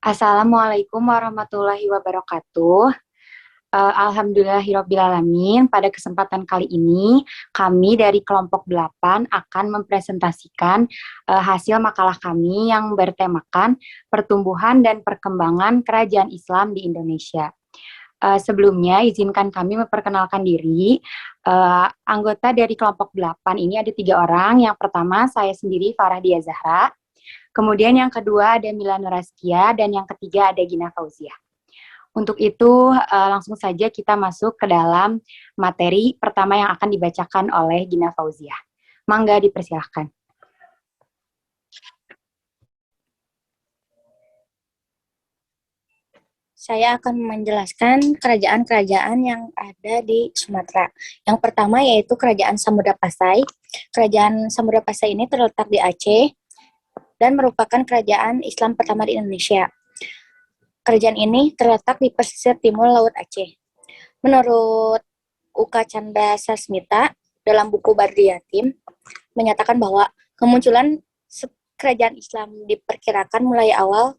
Assalamualaikum warahmatullahi wabarakatuh. Alhamdulillahirrabbilalamin. Pada kesempatan kali ini, kami dari kelompok 8 akan mempresentasikan hasil makalah kami yang bertemakan pertumbuhan dan perkembangan kerajaan Islam di Indonesia. Sebelumnya, izinkan kami memperkenalkan diri. Anggota dari kelompok 8 ini ada 3 orang. Yang pertama, saya sendiri, Farah Dia Zahra. Kemudian yang kedua ada Mila Nuraskia, dan yang ketiga ada Gina Fauzia. Untuk itu, langsung saja kita masuk ke dalam materi pertama yang akan dibacakan oleh Gina Fauzia. Mangga dipersilahkan. Saya akan menjelaskan kerajaan-kerajaan yang ada di Sumatera. Yang pertama yaitu Kerajaan Samudra Pasai. Kerajaan Samudra Pasai ini terletak di Aceh dan merupakan kerajaan Islam pertama di Indonesia. Kerajaan ini terletak di pesisir timur Laut Aceh. Menurut Uka Chandra Sasmita dalam buku Bardhiyatim menyatakan bahwa kemunculan kerajaan Islam diperkirakan mulai awal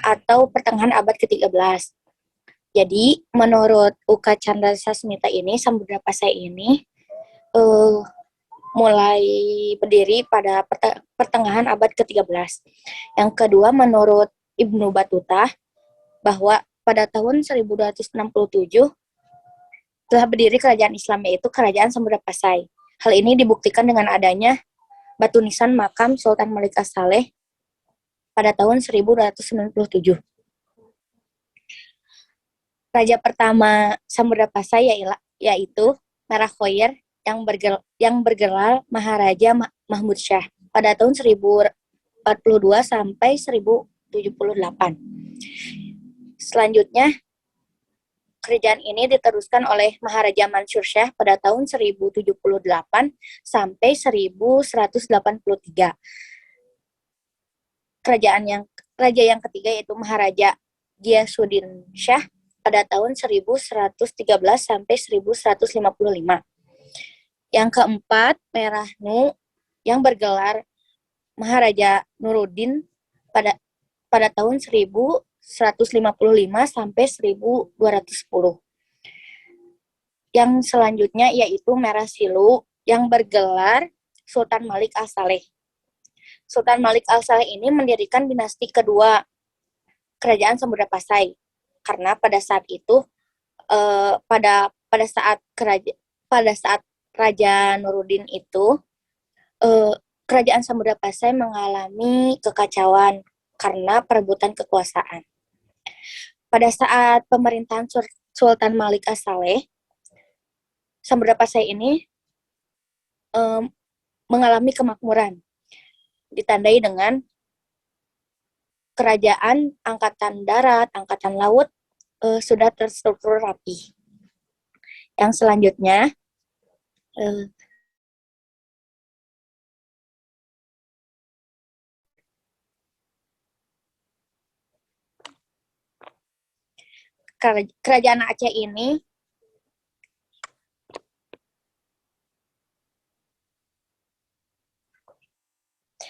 atau pertengahan abad ke-13. Jadi, menurut Uka Chandra Sasmita ini, Samudra Pasai ini mulai berdiri pada pertengahan abad ke-13. Yang kedua, menurut Ibnu Battuta, bahwa pada tahun 1267 telah berdiri kerajaan Islam, yaitu Kerajaan Samudra Pasai. Hal ini dibuktikan dengan adanya batu nisan makam Sultan Malik As-Saleh pada tahun 1297. Raja pertama Samudra Pasai yaitu Merah Khoir yang bergelar Maharaja Mahmud Syah pada tahun 1042 sampai 1078. Selanjutnya, kerajaan ini diteruskan oleh Maharaja Mansur Syah pada tahun 1078 sampai 1183. Raja yang ketiga yaitu Maharaja Ghiyasuddin Shah pada tahun 1113 sampai 1155. Yang keempat, Merah Nu yang bergelar Maharaja Nuruddin pada tahun 1155 sampai 1210. Yang selanjutnya yaitu Merah Silu yang bergelar Sultan Malik As-Saleh. Sultan Malik Al-Saleh ini mendirikan dinasti kedua Kerajaan Samudra Pasai karena pada saat itu pada saat Raja Nuruddin itu Kerajaan Samudra Pasai mengalami kekacauan karena perebutan kekuasaan. Pada saat pemerintahan Sultan Malik As-Saleh, Samudra Pasai ini mengalami kemakmuran ditandai dengan kerajaan, angkatan darat, angkatan laut sudah terstruktur rapi. Yang selanjutnya, kerajaan Aceh ini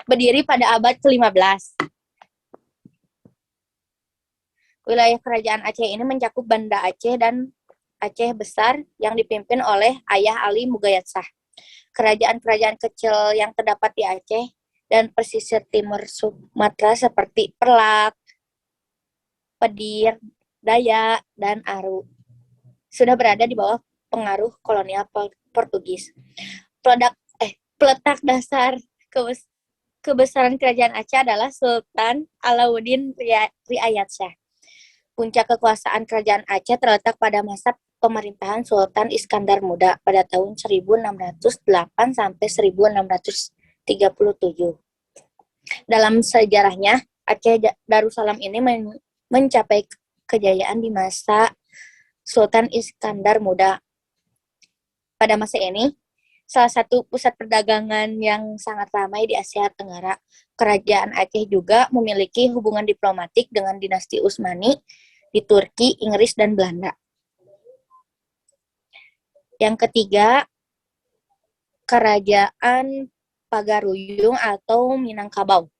berdiri pada abad ke-15. Wilayah kerajaan Aceh ini mencakup Banda Aceh dan Aceh Besar yang dipimpin oleh Ayah Ali Mugayatsah. Kerajaan-kerajaan kecil yang terdapat di Aceh dan pesisir timur Sumatera seperti Perlak, Pedir, Dayak, dan Aru sudah berada di bawah pengaruh kolonial Portugis. Peletak dasar kebesaran kerajaan Aceh adalah Sultan Alauddin Riayat Shah. Puncak kekuasaan kerajaan Aceh terletak pada masa pemerintahan Sultan Iskandar Muda pada tahun 1608 sampai 1637. Dalam sejarahnya, Aceh Darussalam ini mencapai kejayaan di masa Sultan Iskandar Muda. Pada masa ini, salah satu pusat perdagangan yang sangat ramai di Asia Tenggara. Kerajaan Aceh juga memiliki hubungan diplomatik dengan dinasti Utsmani di Turki, Inggris, dan Belanda. Yang ketiga, Kerajaan Pagaruyung atau Minangkabau.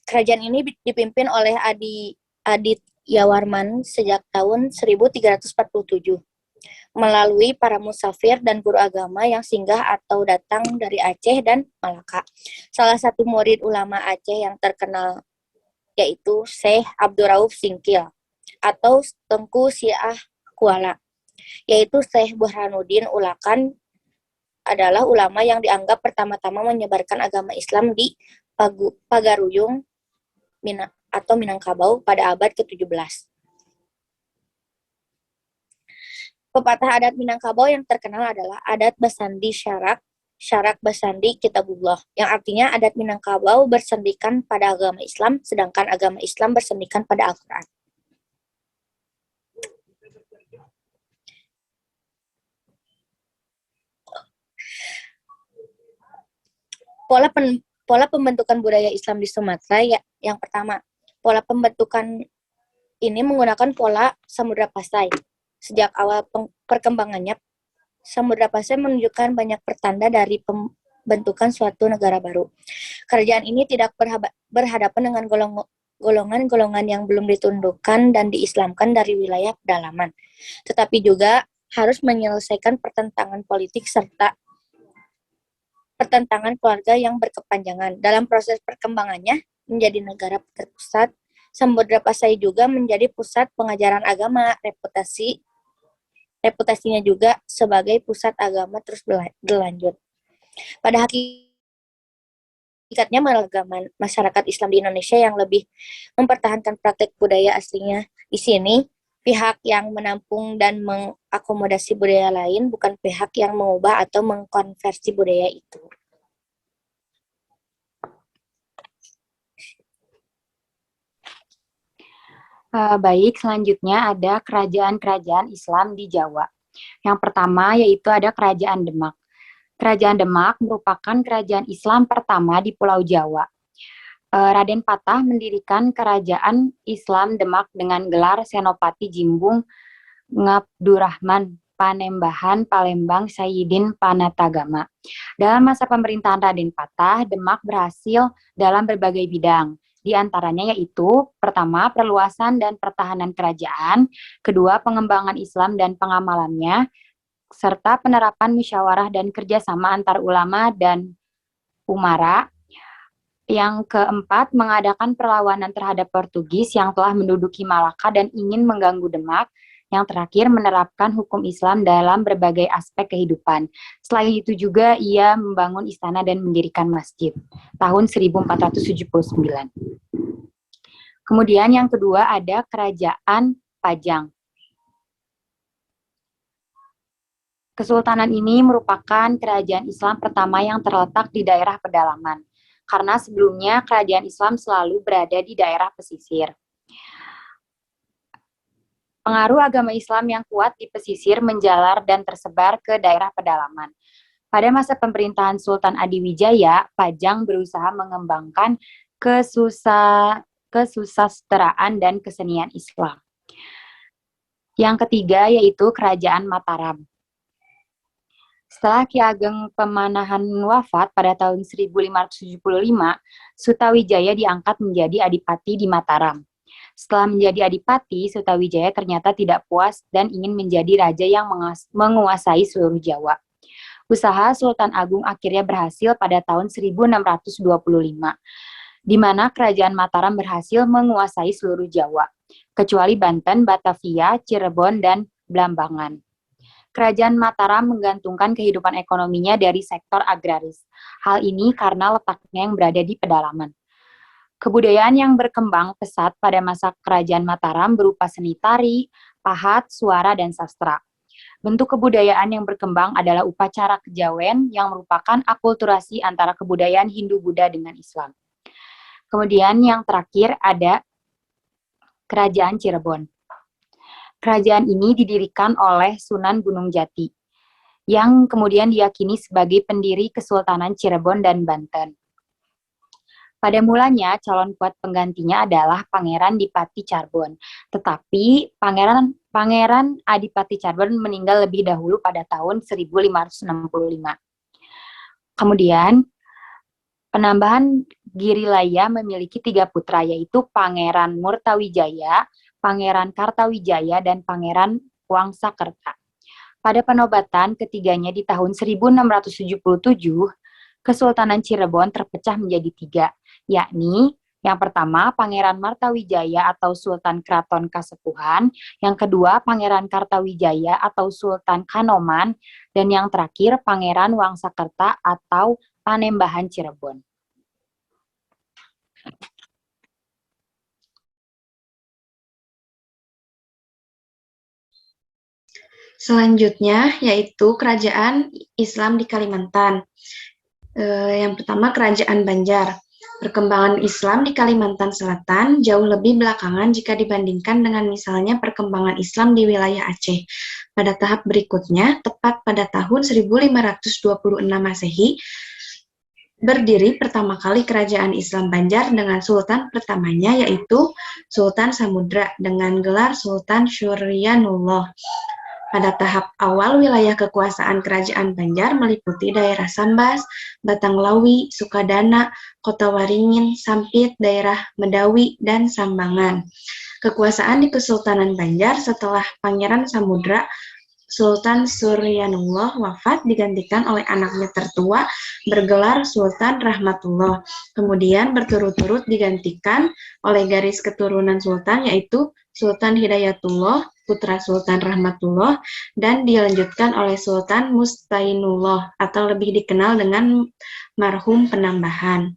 Kerajaan ini dipimpin oleh Adit Yawarman sejak tahun 1347 melalui para musafir dan guru agama yang singgah atau datang dari Aceh dan Malaka. Salah satu murid ulama Aceh yang terkenal yaitu Syekh Abdurrauf Singkil atau Tengku Syiah Kuala, yaitu Syekh Burhanuddin Ulakan adalah ulama yang dianggap pertama-tama menyebarkan agama Islam di Pagaruyung atau Minangkabau pada abad ke-17. Pepatah adat Minangkabau yang terkenal adalah adat Basandi Syarak, Syarak Basandi Kitabullah, yang artinya adat Minangkabau bersendikan pada agama Islam, sedangkan agama Islam bersendikan pada Al-Quran. Pola pembentukan budaya Islam di Sumatera yang pertama, pola pembentukan ini menggunakan pola Samudra Pasai. Sejak awal perkembangannya, Samudra Pasai menunjukkan banyak pertanda dari pembentukan suatu negara baru. Kerajaan ini tidak berhadapan dengan golongan-golongan yang belum ditundukkan dan diislamkan dari wilayah pedalaman, tetapi juga harus menyelesaikan pertentangan politik serta pertentangan keluarga yang berkepanjangan. Dalam proses perkembangannya menjadi negara terpusat, Samudra Pasai juga menjadi pusat pengajaran agama. Reputasinya juga sebagai pusat agama terus berlanjut. Pada hakikatnya masyarakat Islam di Indonesia yang lebih mempertahankan praktek budaya aslinya di sini, pihak yang menampung dan mengakomodasi budaya lain, bukan pihak yang mengubah atau mengkonversi budaya itu. Baik, selanjutnya ada kerajaan-kerajaan Islam di Jawa. Yang pertama yaitu ada Kerajaan Demak. Kerajaan Demak merupakan kerajaan Islam pertama di Pulau Jawa. Raden Patah mendirikan kerajaan Islam Demak dengan gelar Senopati Jimbung Ngabdurrahman Panembahan Palembang Sayyidin Panatagama. Dalam masa pemerintahan Raden Patah, Demak berhasil dalam berbagai bidang. Di antaranya yaitu, pertama, perluasan dan pertahanan kerajaan, kedua, pengembangan Islam dan pengamalannya, serta penerapan musyawarah dan kerjasama antar ulama dan umara. Yang keempat, mengadakan perlawanan terhadap Portugis yang telah menduduki Malaka dan ingin mengganggu Demak. Yang terakhir, menerapkan hukum Islam dalam berbagai aspek kehidupan. Selain itu juga ia membangun istana dan mendirikan masjid tahun 1479. Kemudian yang kedua ada Kerajaan Pajang. Kesultanan ini merupakan kerajaan Islam pertama yang terletak di daerah pedalaman, karena sebelumnya kerajaan Islam selalu berada di daerah pesisir. Pengaruh agama Islam yang kuat di pesisir menjalar dan tersebar ke daerah pedalaman. Pada masa pemerintahan Sultan Adiwijaya, Pajang berusaha mengembangkan kesusasteraan dan kesenian Islam. Yang ketiga yaitu Kerajaan Mataram. Setelah Ki Ageng Pemanahan wafat pada tahun 1575, Sutawijaya diangkat menjadi adipati di Mataram. Setelah menjadi adipati, Sutawijaya ternyata tidak puas dan ingin menjadi raja yang menguasai seluruh Jawa. Usaha Sultan Agung akhirnya berhasil pada tahun 1625, di mana Kerajaan Mataram berhasil menguasai seluruh Jawa, kecuali Banten, Batavia, Cirebon, dan Blambangan. Kerajaan Mataram menggantungkan kehidupan ekonominya dari sektor agraris. Hal ini karena letaknya yang berada di pedalaman. Kebudayaan yang berkembang pesat pada masa Kerajaan Mataram berupa seni tari, pahat, suara, dan sastra. Bentuk kebudayaan yang berkembang adalah upacara kejawen yang merupakan akulturasi antara kebudayaan Hindu-Buddha dengan Islam. Kemudian yang terakhir ada Kerajaan Cirebon. Kerajaan ini didirikan oleh Sunan Gunung Jati, yang kemudian diyakini sebagai pendiri Kesultanan Cirebon dan Banten. Pada mulanya, calon kuat penggantinya adalah Pangeran Dipati Charbon. Tetapi Pangeran Adipati Charbon meninggal lebih dahulu pada tahun 1565. Kemudian, penambahan Girilaya memiliki 3 putra, yaitu Pangeran Murtawijaya, Pangeran Kartawijaya, dan Pangeran Wangsakerta. Pada penobatan ketiganya di tahun 1677, Kesultanan Cirebon terpecah menjadi 3, yakni yang pertama Pangeran Martawijaya atau Sultan Keraton Kasepuhan, yang kedua Pangeran Kartawijaya atau Sultan Kanoman, dan yang terakhir Pangeran Wangsakerta atau Panembahan Cirebon. Selanjutnya yaitu Kerajaan Islam di Kalimantan. Yang pertama Kerajaan Banjar. Perkembangan Islam di Kalimantan Selatan jauh lebih belakangan jika dibandingkan dengan misalnya perkembangan Islam di wilayah Aceh. Pada tahap berikutnya, tepat pada tahun 1526 Masehi, berdiri pertama kali Kerajaan Islam Banjar dengan sultan pertamanya yaitu Sultan Samudra dengan gelar Sultan Syuryanullah. Pada tahap awal, wilayah kekuasaan Kerajaan Banjar meliputi daerah Sambas, Batanglawi, Sukadana, Kota Waringin, Sampit, daerah Medawi, dan Sambangan. Kekuasaan di Kesultanan Banjar setelah Pangeran Samudra, Sultan Suryanullah wafat digantikan oleh anaknya tertua bergelar Sultan Rahmatullah. Kemudian berturut-turut digantikan oleh garis keturunan sultan yaitu Sultan Hidayatullah, putra Sultan Rahmatullah, dan dilanjutkan oleh Sultan Mustainullah atau lebih dikenal dengan marhum Penambahan.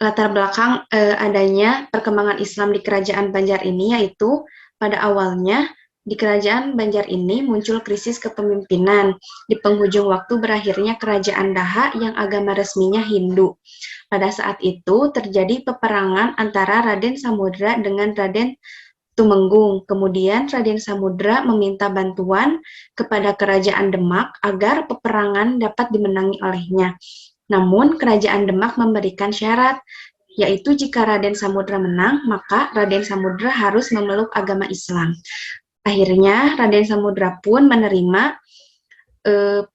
Latar belakang adanya perkembangan Islam di Kerajaan Banjar ini yaitu pada awalnya di Kerajaan Banjar ini muncul krisis kepemimpinan. Di penghujung waktu berakhirnya Kerajaan Daha yang agama resminya Hindu. Pada saat itu terjadi peperangan antara Raden Samudra dengan Raden Tumenggung. Kemudian Raden Samudra meminta bantuan kepada Kerajaan Demak agar peperangan dapat dimenangi olehnya. Namun Kerajaan Demak memberikan syarat, yaitu jika Raden Samudra menang, maka Raden Samudra harus memeluk agama Islam. Akhirnya Raden Samudra pun menerima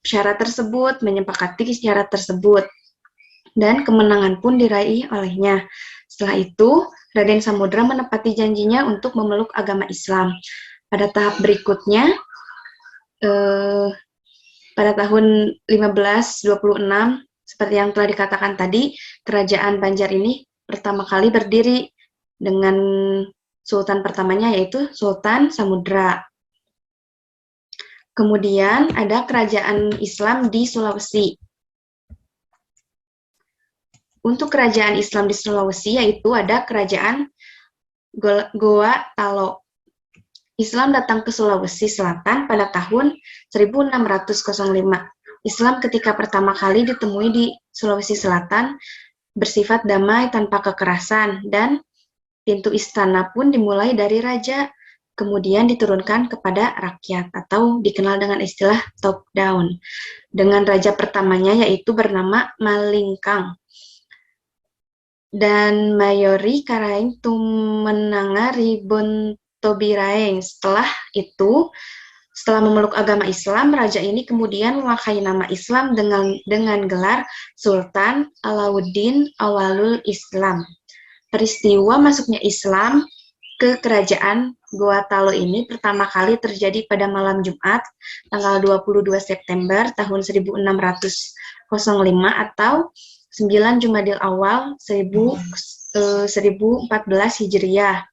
syarat tersebut, menyepakati syarat tersebut, dan kemenangan pun diraih olehnya. Setelah itu, Raden Samudra menepati janjinya untuk memeluk agama Islam. Pada tahap berikutnya, pada tahun 1526, seperti yang telah dikatakan tadi, Kerajaan Banjar ini pertama kali berdiri dengan sultan pertamanya yaitu Sultan Samudra. Kemudian ada Kerajaan Islam di Sulawesi. Untuk Kerajaan Islam di Sulawesi yaitu ada Kerajaan Goa Talo. Islam datang ke Sulawesi Selatan pada tahun 1605. Islam ketika pertama kali ditemui di Sulawesi Selatan bersifat damai tanpa kekerasan dan pintu istana pun dimulai dari raja, kemudian diturunkan kepada rakyat atau dikenal dengan istilah top down. Dengan raja pertamanya yaitu bernama Malingkang. Dan Mayori Karaeng Tumenanga Ribon Tobiraeng. Setelah itu, setelah memeluk agama Islam, raja ini kemudian memakai nama Islam dengan gelar Sultan Alauddin Awalul Islam. Peristiwa masuknya Islam ke Kerajaan Goa Talo ini pertama kali terjadi pada malam Jumat, tanggal 22 September tahun 1605 atau 9 Jumadil Awal 1014 Hijriah.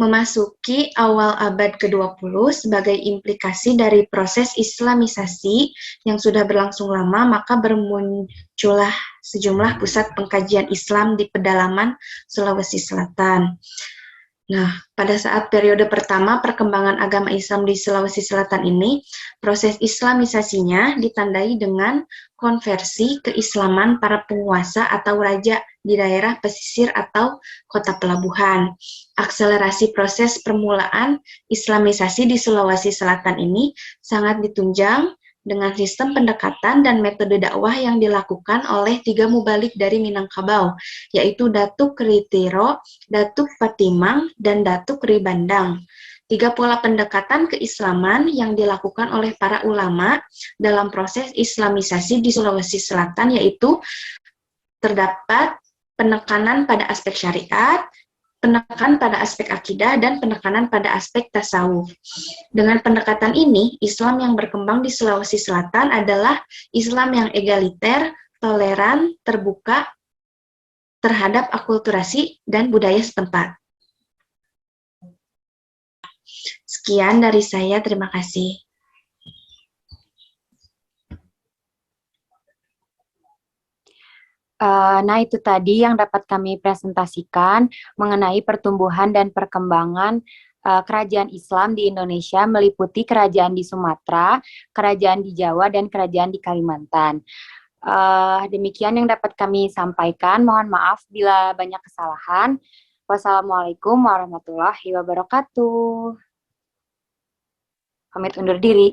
Memasuki awal abad ke-20 sebagai implikasi dari proses islamisasi yang sudah berlangsung lama, maka bermuncullah sejumlah pusat pengkajian Islam di pedalaman Sulawesi Selatan. Nah, pada saat periode pertama perkembangan agama Islam di Sulawesi Selatan ini, proses islamisasinya ditandai dengan konversi keislaman para penguasa atau raja di daerah pesisir atau kota pelabuhan. Akselerasi proses permulaan islamisasi di Sulawesi Selatan ini sangat ditunjang dengan sistem pendekatan dan metode dakwah yang dilakukan oleh 3 mubalik dari Minangkabau, yaitu Datuk Ritiro, Datuk Patimang, dan Datuk Ribandang. Tiga pola pendekatan keislaman yang dilakukan oleh para ulama dalam proses islamisasi di Sulawesi Selatan yaitu terdapat penekanan pada aspek syariat, penekanan pada aspek akidah, dan penekanan pada aspek tasawuf. Dengan pendekatan ini, Islam yang berkembang di Sulawesi Selatan adalah Islam yang egaliter, toleran, terbuka terhadap akulturasi dan budaya setempat. Sekian dari saya, terima kasih. Nah, itu tadi yang dapat kami presentasikan mengenai pertumbuhan dan perkembangan kerajaan Islam di Indonesia, meliputi kerajaan di Sumatera, kerajaan di Jawa, dan kerajaan di Kalimantan. Demikian yang dapat kami sampaikan. Mohon maaf bila banyak kesalahan. Wassalamualaikum warahmatullahi wabarakatuh. Pamit undur diri.